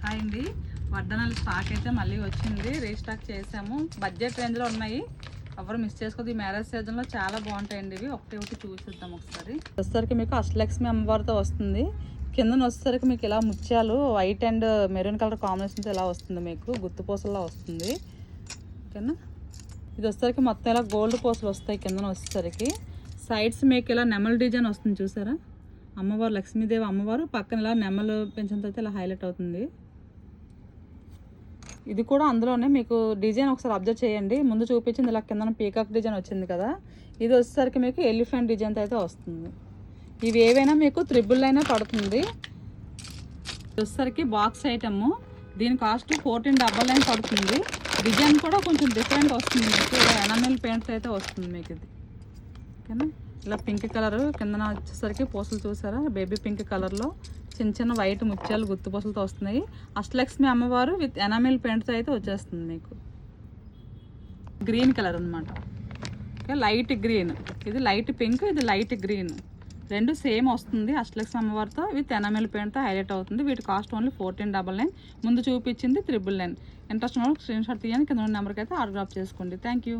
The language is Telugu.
హాయ్ అండి, వడ్డనాల స్టాక్ అయితే మళ్ళీ వచ్చింది. రీస్టాక్ చేసాము. బడ్జెట్ రేంజ్లో ఉన్నాయి, ఎవరు మిస్ చేసుకోవద్దు. ఈ మ్యారేజ్ సీజన్లో చాలా బాగుంటాయండి ఇవి. ఒకటి చూసిద్దాం ఒకసారి. వచ్చేసరికి మీకు అష్టలక్ష్మి అమ్మవారితో వస్తుంది. కిందన వచ్చేసరికి మీకు ఇలా ముత్యాలు వైట్ అండ్ మెరూన్ కలర్ కాంబినేషన్తో ఇలా వస్తుంది, మీకు గుత్తు పూసల్లో వస్తుంది. ఓకేనా, ఇది వచ్చేసరికి మొత్తం ఇలా గోల్డ్ పూసలు వస్తాయి. కిందన వచ్చేసరికి సైడ్స్ మీకు ఇలా నెమల్ డిజైన్ వస్తుంది, చూసారా? అమ్మవారు లక్ష్మీదేవి అమ్మవారు పక్కన ఇలా నెమలు పెంచడంతో అయితే ఇలా హైలైట్ అవుతుంది. ఇది కూడా అందులోనే మీకు డిజైన్ ఒకసారి అబ్జర్వ్ చేయండి. ముందు చూపించింది ఇలా కింద పీకాక్ డిజైన్ వచ్చింది కదా, ఇది వచ్చేసరికి మీకు ఎలిఫెంట్ డిజైన్తో అయితే వస్తుంది. ఇవి ఏవైనా మీకు 399 పడుతుంది. వచ్చేసరికి బాక్స్ ఐటమ్, దీని కాస్ట్ 1499 పడుతుంది. డిజైన్ కూడా కొంచెం డిఫరెంట్ వస్తుంది మీకు, ఎనామిల్ పెయింట్ అయితే వస్తుంది మీకు ఇది. ఓకేనా, ఇలా పింక్ కలర్ కిందన వచ్చేసరికి పూసలు చూసారా, బేబీ పింక్ కలర్లో చిన్న చిన్న వైట్ ముత్యాలు గుత్తు పూసలతో వస్తున్నాయి. అష్టలక్ష్మి అమ్మవారు విత్ ఎనామిల్ పెయింట్తో అయితే వచ్చేస్తుంది మీకు. గ్రీన్ కలర్ అనమాట, ఓకే, లైట్ గ్రీన్. ఇది లైట్ పింక్, ఇది లైట్ గ్రీన్, రెండు సేమ్ వస్తుంది. అష్టలక్ష్మి అమ్మవారితో విత్ ఎనామిల్ పెయింట్తో హైలైట్ అవుతుంది. వీటి కాస్ట్ ఓన్లీ 1499. ముందు చూపించింది 999. ఇంట్రెస్ట్ ఉన్న స్క్రీన్ షాట్ తీయని కింద నెంబర్కి అయితే ఆర్డర్ డ్రాప్ చేసుకోండి. Thank you.